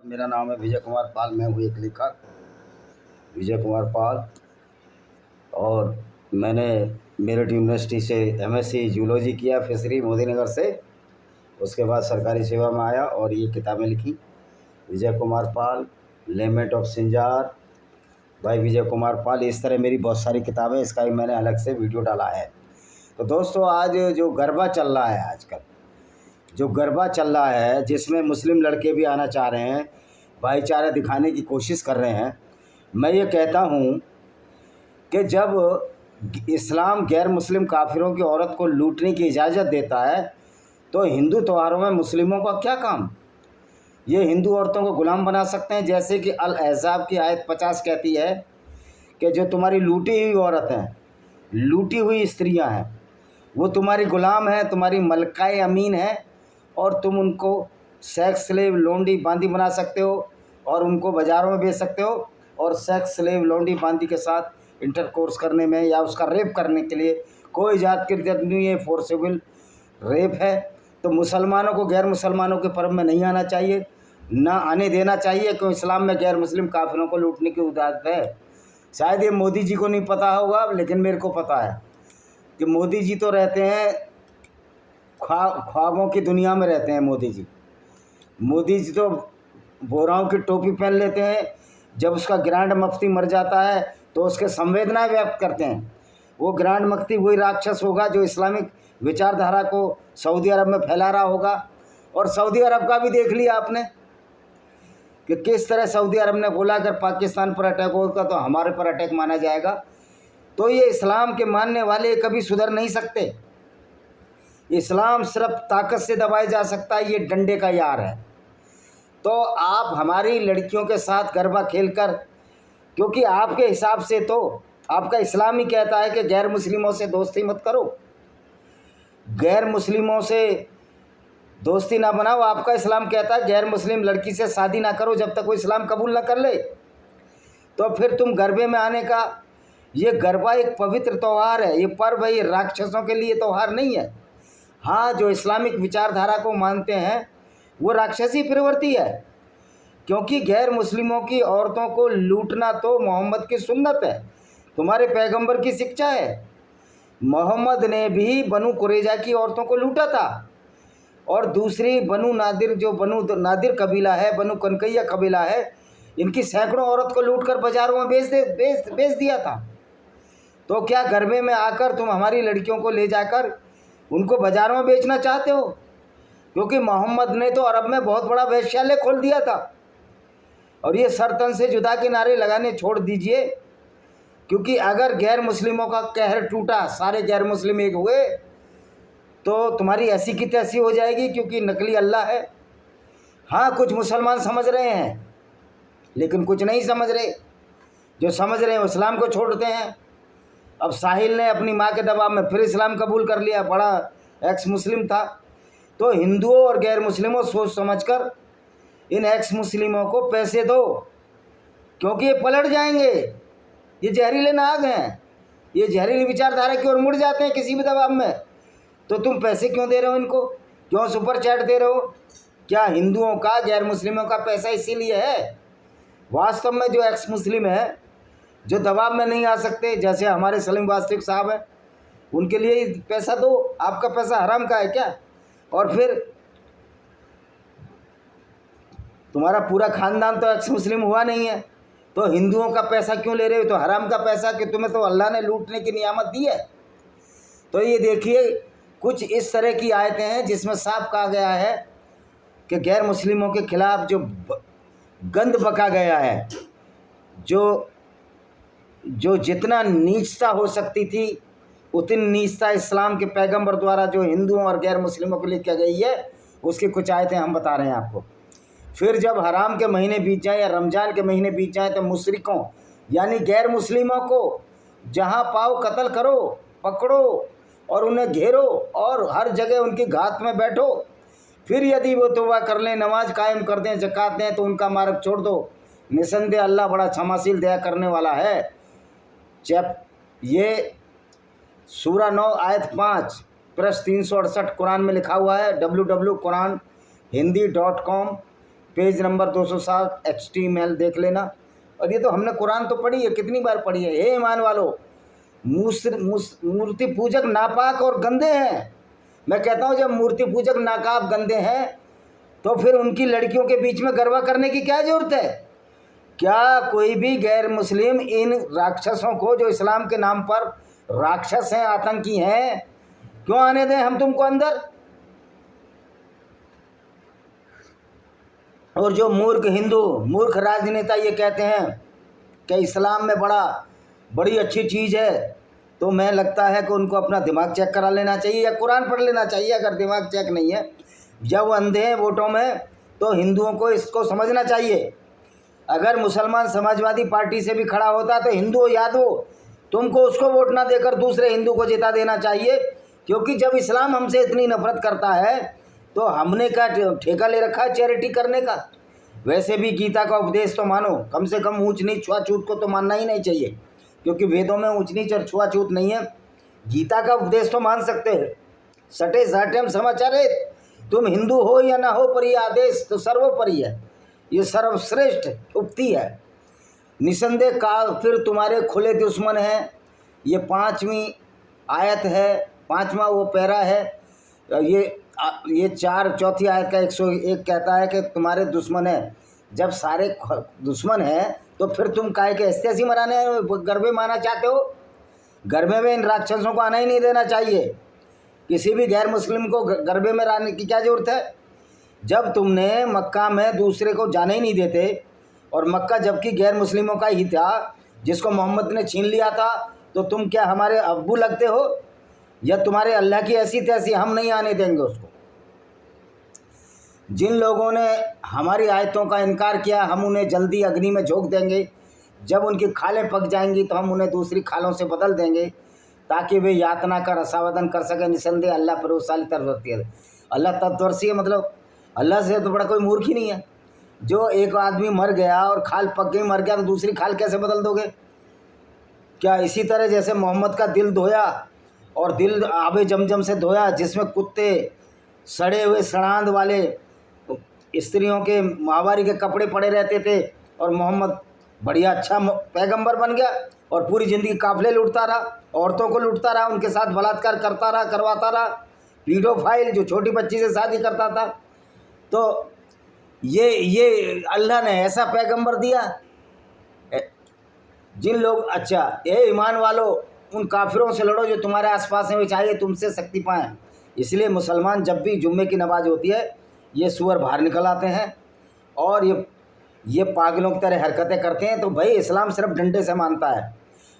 मेरा नाम है विजय कुमार पाल। मैं हूँ एक लेखक विजय कुमार पाल और मैंने मेरठ यूनिवर्सिटी से एमएससी जूलॉजी किया फिशरी मोदीनगर से। उसके बाद सरकारी सेवा में आया और ये किताबें लिखी। विजय कुमार पाल, लेमेंट ऑफ सिंजार भाई विजय कुमार पाल, इस तरह मेरी बहुत सारी किताबें। इसका भी मैंने अलग से वीडियो डाला है। तो दोस्तों, आज जो गरबा चल रहा है, आजकल जो गरबा चल रहा है जिसमें मुस्लिम लड़के भी आना चाह रहे हैं, भाईचारा दिखाने की कोशिश कर रहे हैं, मैं ये कहता हूँ कि जब इस्लाम गैर मुस्लिम काफिरों की औरत को लूटने की इजाज़त देता है तो हिंदू त्योहारों में मुस्लिमों का क्या काम? ये हिंदू औरतों को गुलाम बना सकते हैं, जैसे कि अल अहज़ाब की आयत 50 कहती है कि जो तुम्हारी लूटी हुई औरत हैं, लूटी हुई स्त्रियां हैं, वो तुम्हारी गुलाम हैं, तुम्हारी मलकाए अमीन है और तुम उनको सेक्स स्लेव लोंडी बांदी बना सकते हो और उनको बाज़ारों में बेच सकते हो। और सेक्स स्लेव लोंडी बांदी के साथ इंटरकोर्स करने में या उसका रेप करने के लिए कोई जात की जरूरत नहीं है, फोर्सेबल रेप है। तो मुसलमानों को गैर मुसलमानों के पर्व में नहीं आना चाहिए, ना आने देना चाहिए, क्योंकि इस्लाम में गैर मुस्लिम काफिरों को लूटने की इजाज़त है। शायद ये मोदी जी को नहीं पता होगा, लेकिन मेरे को पता है कि मोदी जी तो रहते हैं ख्वाबों की दुनिया में रहते हैं। मोदी जी तो बोराओं की टोपी पहन लेते हैं। जब उसका ग्रैंड मुफ्ती मर जाता है तो उसके संवेदनाएं व्यक्त करते हैं। वो ग्रैंड मुफ्ती वही राक्षस होगा जो इस्लामिक विचारधारा को सऊदी अरब में फैला रहा होगा। और सऊदी अरब का भी देख लिया आपने कि किस तरह सऊदी अरब ने बोला अगर पाकिस्तान पर अटैक होगा तो हमारे पर अटैक माना जाएगा। तो ये इस्लाम के मानने वाले कभी सुधर नहीं सकते। इस्लाम सिर्फ ताकत से दबाया जा सकता है, ये डंडे का यार है। तो आप हमारी लड़कियों के साथ गरबा खेलकर, क्योंकि आपके हिसाब से तो आपका इस्लाम ही कहता है कि गैर मुस्लिमों से दोस्ती मत करो, गैर मुस्लिमों से दोस्ती ना बनाओ। आपका इस्लाम कहता है गैर मुस्लिम लड़की से शादी ना करो जब तक वो इस्लाम कबूल ना कर ले। तो फिर तुम गरबे में आने का, ये गरबा एक पवित्र त्यौहार है, ये पर्व है, ये राक्षसों के लिए त्यौहार नहीं है। हाँ, जो इस्लामिक विचारधारा को मानते हैं वो राक्षसी प्रवृत्ति है, क्योंकि गैर मुस्लिमों की औरतों को लूटना तो मोहम्मद की सुन्नत है, तुम्हारे पैगंबर की शिक्षा है। मोहम्मद ने भी बनु कुरैजा की औरतों को लूटा था और दूसरी बनु नादिर, जो बनु नादिर कबीला है, बनु कनकैया कबीला है, इनकी सैकड़ों औरत को लूटकर बाजारों में बेच दिया था। तो क्या गरबे में आकर तुम हमारी लड़कियों को ले जाकर उनको बाजारों में बेचना चाहते हो? क्योंकि मोहम्मद ने तो अरब में बहुत बड़ा वेश्यालय खोल दिया था। और ये सरतन से जुदा के नारे लगाने छोड़ दीजिए, क्योंकि अगर गैर मुस्लिमों का कहर टूटा, सारे गैर मुस्लिम एक हुए, तो तुम्हारी ऐसी की तैसी हो जाएगी, क्योंकि नकली अल्लाह है। हाँ, कुछ मुसलमान समझ रहे हैं लेकिन कुछ नहीं समझ रहे। जो समझ रहे हैं वो इस्लाम को छोड़ते हैं। अब साहिल ने अपनी माँ के दबाव में फिर इस्लाम कबूल कर लिया, बड़ा एक्स मुस्लिम था। तो हिंदुओं और गैर मुस्लिमों सोच समझकर इन एक्स मुस्लिमों को पैसे दो, क्योंकि ये पलट जाएंगे। ये जहरीले नाग हैं, ये जहरीली विचारधारा की ओर मुड़ जाते हैं किसी भी दबाव में। तो तुम पैसे क्यों दे रहे हो इनको? क्यों सुपर चैट दे रहे हो? क्या हिंदुओं का, गैर मुस्लिमों का पैसा इसीलिए है? वास्तव में जो एक्स मुस्लिम है, जो दबाव में नहीं आ सकते, जैसे हमारे सलीम वास्तविक साहब हैं, उनके लिए पैसा दो। आपका पैसा हराम का है क्या? और फिर तुम्हारा पूरा खानदान तो एक्स मुस्लिम हुआ नहीं है, तो हिंदुओं का पैसा क्यों ले रहे हो? तो हराम का पैसा, कि तुम्हें तो अल्लाह ने लूटने की नियामत दी है। तो ये देखिए, कुछ इस तरह की आयतें हैं जिसमें साफ कहा गया है कि गैर मुस्लिमों के खिलाफ जो गंद बका गया है, जो जितना नीचता हो सकती थी उतनी नीचता इस्लाम के पैगंबर द्वारा जो हिंदुओं और गैर मुस्लिमों के लिए किया गई है, उसकी कुछ आयतें हम बता रहे हैं आपको। फिर जब हराम के महीने बीत जाएं या रमज़ान के महीने बीत जाएं तो मुशरिकों यानी गैर मुस्लिमों को जहां पाओ कत्ल करो, पकड़ो और उन्हें घेरो और हर जगह उनकी घात में बैठो। फिर यदि वो तौबा कर लें, नमाज कायम कर दें, ज़कात दें, तो उनका मार्ग छोड़ दो। निसंदेह अल्लाह बड़ा क्षमाशील दया करने वाला है। ये सूरा 9 आयत 5 पृष्ठ 368 कुरान में लिखा हुआ है। www.quranhindi.com पेज नंबर 260 HTML देख लेना। और ये तो हमने कुरान तो पढ़ी है, कितनी बार पढ़ी है। हे ईमान वालो, मूर्ति पूजक नापाक और गंदे हैं। मैं कहता हूँ जब मूर्ति पूजक नाकाब गंदे हैं तो फिर उनकी लड़कियों के बीच में गरबा करने की क्या जरूरत है? क्या कोई भी गैर मुस्लिम इन राक्षसों को, जो इस्लाम के नाम पर राक्षस हैं, आतंकी हैं, क्यों आने दें हम तुमको अंदर? और जो मूर्ख हिंदू, मूर्ख राजनेता ये कहते हैं कि इस्लाम में बड़ी अच्छी चीज़ है, तो मैं लगता है कि उनको अपना दिमाग चेक करा लेना चाहिए या कुरान पढ़ लेना चाहिए। अगर दिमाग चेक नहीं है या वो अंधे हैं वोटों में, तो हिंदुओं को इसको समझना चाहिए। अगर मुसलमान समाजवादी पार्टी से भी खड़ा होता तो हिंदू हो याद हो, तुमको उसको वोट ना देकर दूसरे हिंदू को जिता देना चाहिए। क्योंकि जब इस्लाम हमसे इतनी नफरत करता है तो हमने क्या ठेका ले रखा है चैरिटी करने का? वैसे भी गीता का उपदेश तो मानो, कम से कम ऊंच नीच छुआछूत को तो मानना ही नहीं चाहिए, क्योंकि वेदों में ऊंच नीच और छुआछूत नहीं है। गीता का उपदेश तो मान सकते हैं। सटे साठम समाचारे, तुम हिंदू हो या ना हो, पर यह आदेश तो सर्वोपरि है, ये सर्वश्रेष्ठ उक्ति है। निसंदेह काल फिर तुम्हारे खुले दुश्मन हैं। ये 5वीं आयत है, 5वां वो पैरा है। ये चौथी आयत का 101 कहता है कि तुम्हारे दुश्मन है। जब सारे दुश्मन हैं तो फिर तुम काहे के ऐसी मराने गरबे मारना चाहते हो? गरबे में इन राक्षसों को आना ही नहीं देना चाहिए। किसी भी गैर मुस्लिम को गरबे में रहने की क्या ज़रूरत है? जब तुमने मक्का में दूसरे को जाने ही नहीं देते, और मक्का जबकि गैर मुस्लिमों का ही था जिसको मोहम्मद ने छीन लिया था, तो तुम क्या हमारे अब्बू लगते हो? या तुम्हारे अल्लाह की ऐसी तैसी, हम नहीं आने देंगे उसको। जिन लोगों ने हमारी आयतों का इनकार किया, हम उन्हें जल्दी अग्नि में झोंक देंगे। जब उनकी खालें पक जाएंगी तो हम उन्हें दूसरी खालों से बदल देंगे, ताकि वे यातना का रसावदन कर सकें। निसंदेह अल्लाह परवसाली तरवरती है। अल्लाह तत्वर्षी है, मतलब अल्लाह से तो बड़ा कोई मूर्ख ही नहीं है। जो एक आदमी मर गया और खाल पक गई, मर गया, तो दूसरी खाल कैसे बदल दोगे? क्या इसी तरह जैसे मोहम्मद का दिल धोया और दिल आबे जमजम से धोया, जिसमें कुत्ते, सड़े हुए सड़ांद वाले स्त्रियों के माहवारी के कपड़े पड़े रहते थे, और मोहम्मद बढ़िया अच्छा पैगंबर बन गया और पूरी ज़िंदगी काफिले लूटता रहा, औरतों को लूटता रहा, उनके साथ बलात्कार करता रहा, करवाता रहा, पीडोफाइल जो छोटी बच्ची से शादी करता था। तो ये अल्लाह ने ऐसा पैगंबर दिया। जिन लोग, अच्छा ये ईमान वालों, उन काफिरों से लड़ो जो तुम्हारे आसपास हैं, वे चाहिए तुमसे शक्ति पाएँ। इसलिए मुसलमान जब भी जुम्मे की नमाज होती है, ये सुअर बाहर निकल आते हैं और ये पागलों की तरह हरकतें करते हैं। तो भाई इस्लाम सिर्फ डंडे से मानता है।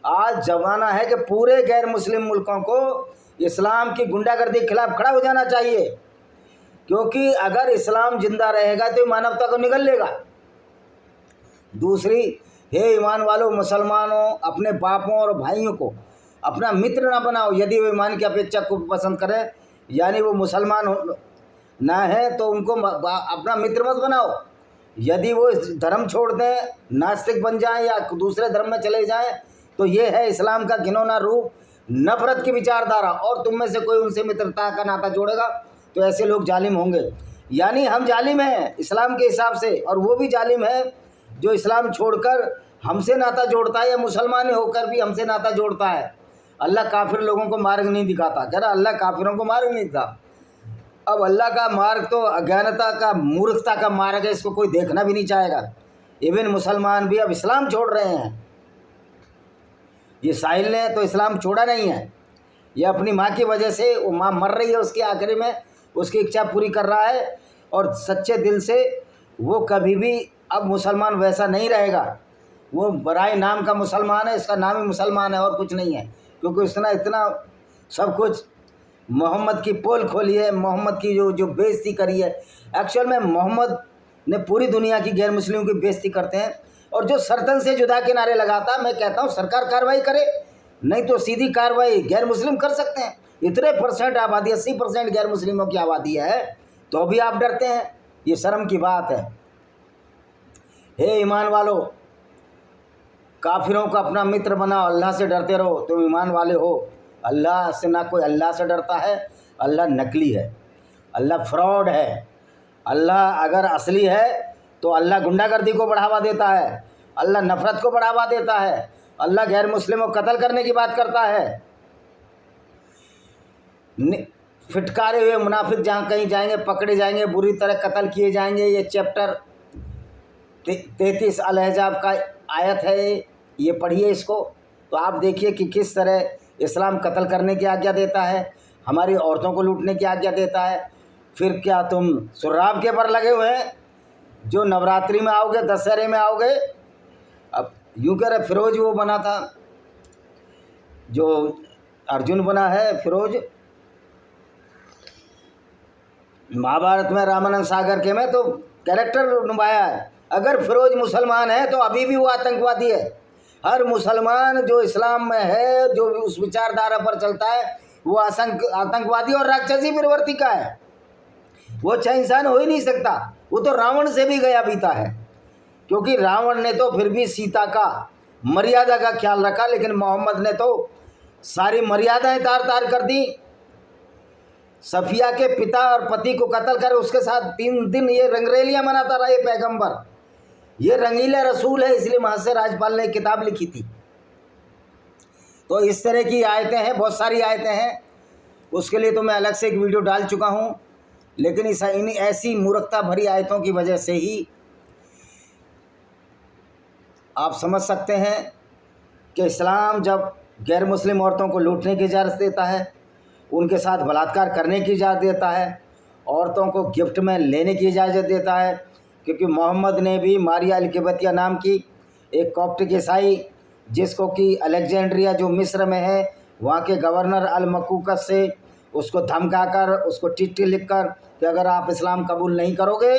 आज जमाना है कि पूरे गैर मुस्लिम मुल्कों को इस्लाम की गुंडागर्दी के खिलाफ खड़ा हो जाना चाहिए, क्योंकि अगर इस्लाम जिंदा रहेगा तो मानवता को निगल लेगा। दूसरी, हे ईमान वालों, मुसलमानों, अपने बापों और भाइयों को अपना मित्र ना बनाओ यदि वे ईमान की अपेक्षा को पसंद करें, यानी वो मुसलमान ना है तो उनको अपना मित्र मत बनाओ। यदि वो धर्म छोड़ दें, नास्तिक बन जाएं या दूसरे धर्म में चले जाएं, तो ये है इस्लाम का घिनौना रूप, नफरत की विचारधारा। और तुम में से कोई उनसे मित्रता का नाता जोड़ेगा तो ऐसे लोग जालिम होंगे। यानी हम जालिम हैं इस्लाम के हिसाब से, और वो भी जालिम है जो इस्लाम छोड़कर हमसे नाता जोड़ता है या मुसलमान होकर भी हमसे नाता जोड़ता है। अल्लाह काफिर लोगों को मार्ग नहीं दिखाता, कह रहा अल्लाह काफिरों को मार्ग नहीं दिखा। अब अल्लाह का मार्ग तो अज्ञानता का, मूर्खता का मार्ग है, इसको कोई देखना भी नहीं चाहेगा। इवन मुसलमान भी अब इस्लाम छोड़ रहे हैं। ये साहिल ने तो इस्लाम छोड़ा नहीं है, ये अपनी माँ की वजह से, वो माँ मर रही है, उसके आखिरी में उसकी इच्छा पूरी कर रहा है, और सच्चे दिल से वो कभी भी अब मुसलमान वैसा नहीं रहेगा। वो बराए नाम का मुसलमान है, इसका नाम ही मुसलमान है और कुछ नहीं है, क्योंकि उसने इतना सब कुछ मोहम्मद की पोल खोली है, मोहम्मद की जो बेइज्जती करी है। एक्चुअल में मोहम्मद ने पूरी दुनिया की गैर मुस्लिमों की बेइज्जती करते हैं, और जो सरतन से जुदा के नारे लगाता, मैं कहता हूँ सरकार कार्रवाई करे, नहीं तो सीधी कार्रवाई गैर मुस्लिम कर सकते हैं। इतने % आबादी, 80% गैर मुस्लिमों की आबादी है, तो भी आप डरते हैं, ये शर्म की बात है। हे ईमान वालों, काफिरों को अपना मित्र बनाओ, अल्लाह से डरते रहो, तुम ईमान वाले हो। अल्लाह से ना कोई अल्लाह से डरता है, अल्लाह नकली है, अल्लाह फ्रॉड है। अल्लाह अगर असली है तो अल्लाह गुंडागर्दी को बढ़ावा देता है, अल्लाह नफ़रत को बढ़ावा देता है, अल्लाह गैर मुस्लिमों को कत्ल करने की बात करता है। फिटकारे हुए मुनाफिक जहाँ कहीं जाएंगे पकड़े जाएंगे, बुरी तरह कत्ल किए जाएंगे। ये चैप्टर 33 अल-अहज़ाब का आयत है, ये पढ़िए इसको, तो आप देखिए कि किस तरह इस्लाम कत्ल करने की आज्ञा देता है, हमारी औरतों को लूटने की आज्ञा देता है। फिर क्या तुम शुर्राब के पर लगे हुए हैं? जो नवरात्रि में आओगे, दशहरे में आओगे। अब यूँ कह रहे फिरोज वो बना था, जो अर्जुन बना है फिरोज महाभारत में, रामानंद सागर के में तो कैरेक्टर निभाया है। अगर फिरोज मुसलमान है तो अभी भी वो आतंकवादी है। हर मुसलमान जो इस्लाम में है, जो उस विचारधारा पर चलता है, वो आतंकवादी और राक्षसी प्रवृत्ति का है। वो अच्छा इंसान हो ही नहीं सकता। वो तो रावण से भी गया बीता है, क्योंकि रावण ने तो फिर भी सीता का मर्यादा का ख्याल रखा, लेकिन मोहम्मद ने तो सारी मर्यादाएं तार तार कर दी। सफिया के पिता और पति को कत्ल कर उसके साथ 3 दिन ये रंगरेलियां मनाता रहा ये पैगंबर। ये रंगीला रसूल है, इसलिए महर्षि राजपाल ने किताब लिखी थी। तो इस तरह की आयतें हैं, बहुत सारी आयतें हैं, उसके लिए तो मैं अलग से एक वीडियो डाल चुका हूँ। लेकिन इन ऐसी मूर्खता भरी आयतों की वजह से ही आप समझ सकते हैं कि इस्लाम जब गैर मुस्लिम औरतों को लूटने की इजाज़त देता है, उनके साथ बलात्कार करने की इजाज़त देता है, औरतों को गिफ्ट में लेने की इजाज़त देता है। क्योंकि मोहम्मद ने भी मारिया अल-किबतिया नाम की एक कॉप्टिक ईसाई, जिसको कि अलेक्जेंड्रिया जो मिस्र में है, वहाँ के गवर्नर अल-मकूकस से उसको धमकाकर, उसको चिट्ठी लिखकर कि अगर आप इस्लाम कबूल नहीं करोगे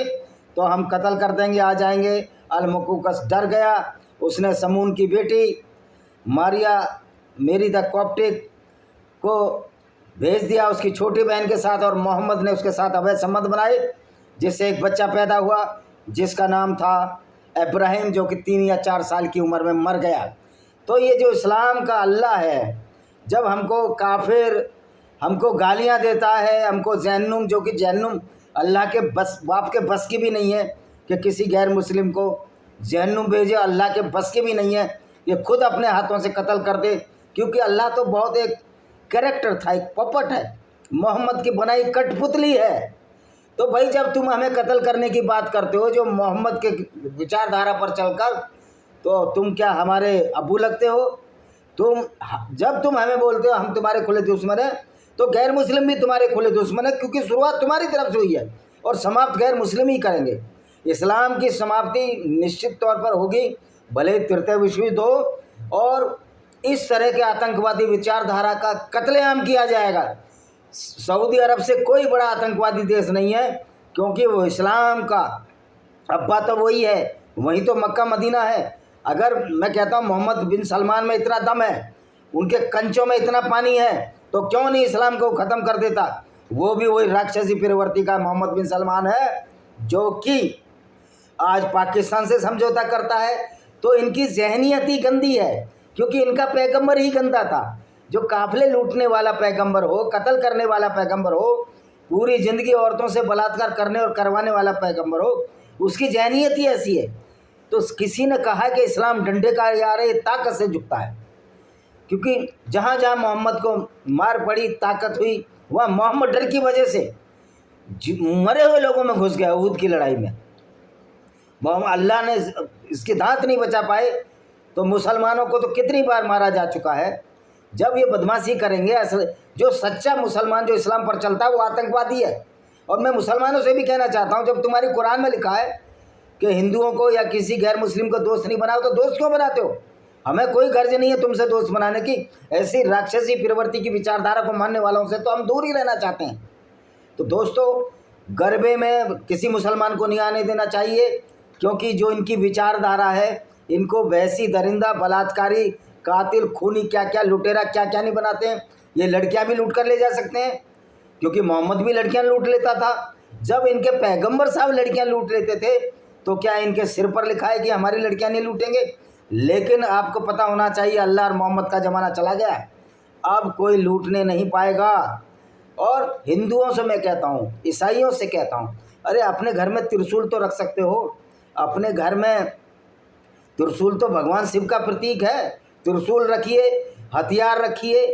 तो हम कत्ल कर देंगे, आ जाएंगे। अल-मकूकस डर गया, उसने समून की बेटी मारिया मेरी द कॉप्टिक को भेज दिया उसकी छोटी बहन के साथ, और मोहम्मद ने उसके साथ अवैध संबंध बनाए, जिससे एक बच्चा पैदा हुआ जिसका नाम था इब्राहिम, जो कि 3 या 4 साल की उम्र में मर गया। तो ये जो इस्लाम का अल्लाह है, जब हमको काफिर हमको गालियां देता है, हमको जहन्नुम, जो कि जहन्नुम अल्लाह के बस बाप के बस की भी नहीं है कि किसी गैर मुस्लिम को जहन्नुम भेजे, अल्लाह के बस की भी नहीं है। ये खुद अपने हाथों से कत्ल कर दे, क्योंकि अल्लाह तो बहुत एक कैरेक्टर था, एक पपट है, मोहम्मद की बनाई कठपुतली है। तो भाई जब तुम हमें कत्ल करने की बात करते हो जो मोहम्मद के विचारधारा पर चलकर, तो तुम क्या हमारे अबू लगते हो? जब तुम हमें बोलते हो हम तुम्हारे खुले दुश्मन हैं, तो गैर मुस्लिम भी तुम्हारे खुले दुश्मन है, क्योंकि शुरुआत तुम्हारी तरफ से हुई है और समाप्त गैर मुस्लिम ही करेंगे। इस्लाम की समाप्ति निश्चित तौर पर होगी, भले तृतीय विश्व युद्ध हो और इस तरह के आतंकवादी विचारधारा का कत्लेआम किया जाएगा। सऊदी अरब से कोई बड़ा आतंकवादी देश नहीं है, क्योंकि वो इस्लाम का अब्बा तो वही है, वही तो मक्का मदीना है। अगर मैं कहता हूँ मोहम्मद बिन सलमान में इतना दम है, उनके कंचों में इतना पानी है, तो क्यों नहीं इस्लाम को ख़त्म कर देता? वो भी वही राक्षसी प्रवृत्ति का मोहम्मद बिन सलमान है, जो कि आज पाकिस्तान से समझौता करता है। तो इनकी जहनीत ही गंदी है, क्योंकि इनका पैगंबर ही गंदा था। जो काफिले लूटने वाला पैगंबर हो, कत्ल करने वाला पैगंबर हो, पूरी ज़िंदगी औरतों से बलात्कार करने और करवाने वाला पैगंबर हो, उसकी जहनीत ही ऐसी है। तो किसी ने कहा कि इस्लाम डंडे का यार है, ताकत से झुकता है, क्योंकि जहाँ जहाँ मोहम्मद को मार पड़ी, ताकत हुई, वह मोहम्मद डर की वजह से मरे हुए लोगों में घुस गया। उहद की लड़ाई में मोहम्मद अल्लाह ने इसकी दांत नहीं बचा पाए, तो मुसलमानों को तो कितनी बार मारा जा चुका है। जब ये बदमाशी करेंगे, जो सच्चा मुसलमान जो इस्लाम पर चलता है वो आतंकवादी है। और मैं मुसलमानों से भी कहना चाहता हूँ, जब तुम्हारी कुरान में लिखा है कि हिंदुओं को या किसी गैर मुस्लिम को दोस्त नहीं बनाओ, तो दोस्त क्यों बनाते हो? हमें कोई गर्ज नहीं है तुमसे दोस्त बनाने की। ऐसी राक्षसी प्रवृत्ति की विचारधारा को मानने वालों से तो हम दूर ही रहना चाहते हैं। तो दोस्तों, गरबे में किसी मुसलमान को नहीं आने देना चाहिए, क्योंकि जो इनकी विचारधारा है, इनको वैसी दरिंदा, बलात्कारी, कातिल, खूनी, क्या क्या लुटेरा क्या क्या नहीं बनाते हैं। ये लड़कियां भी लूट कर ले जा सकते हैं, क्योंकि मोहम्मद भी लड़कियां लूट लेता था। जब इनके पैगंबर साहब लड़कियां लूट लेते थे, तो क्या इनके सिर पर लिखा है कि हमारी लड़कियां नहीं लूटेंगे? लेकिन आपको पता होना चाहिए, अल्लाह और मोहम्मद का ज़माना चला गया, अब कोई लूटने नहीं पाएगा। और हिंदुओं से मैं कहता हूँ, ईसाइयों से कहता हूँ, अरे अपने घर में त्रिशूल तो रख सकते हो, अपने घर में त्रिशूल तो भगवान शिव का प्रतीक है, त्रिशूल रखिए, हथियार रखिए,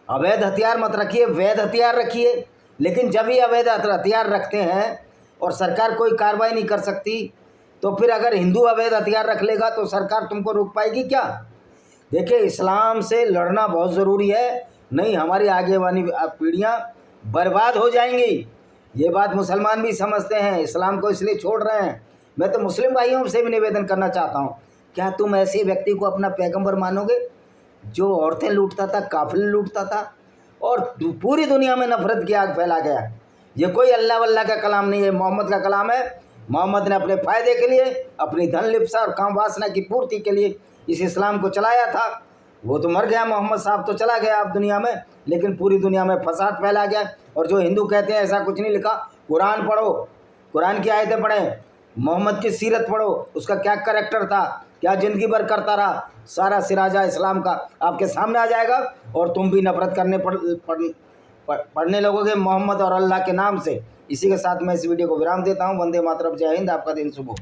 अवैध हथियार मत रखिए, वैध हथियार रखिए। लेकिन जब ही अवैध हथियार रखते हैं और सरकार कोई कार्रवाई नहीं कर सकती, तो फिर अगर हिंदू अवैध हथियार रख लेगा तो सरकार तुमको रोक पाएगी क्या? देखिए, इस्लाम से लड़ना बहुत ज़रूरी है, नहीं हमारी आगे वाली पीढ़ियाँ बर्बाद हो जाएंगी। ये बात मुसलमान भी समझते हैं, इस्लाम को इसलिए छोड़ रहे हैं। मैं तो मुस्लिम भाइयों से भी निवेदन करना चाहता हूँ, क्या तुम ऐसे व्यक्ति को अपना पैगंबर मानोगे जो औरतें लूटता था, काफिले लूटता था और पूरी दुनिया में नफरत की आग फैला गया? ये कोई अल्लाह वल्लाह का कलाम नहीं है, मोहम्मद का कलाम है। मोहम्मद ने अपने फ़ायदे के लिए, अपनी धन लिप्सा और काम वासना की पूर्ति के लिए इस इस्लाम को चलाया था। वो तो मर गया, मोहम्मद साहब तो चला गया अब दुनिया में, लेकिन पूरी दुनिया में फसाद फैला गया। और जो हिंदू कहते हैं ऐसा कुछ नहीं लिखा, कुरान पढ़ो, कुरान की आयतें पढ़ें, मोहम्मद की सीरत पढ़ो, उसका क्या करैक्टर था, क्या ज़िंदगी भर करता रहा, सारा सिराजा इस्लाम का आपके सामने आ जाएगा और तुम भी नफरत करने पढ़ने लगोगे मोहम्मद और अल्लाह के नाम से। इसी के साथ मैं इस वीडियो को विराम देता हूँ। वंदे मातरम, जय हिंद, आपका दिन शुभ हो।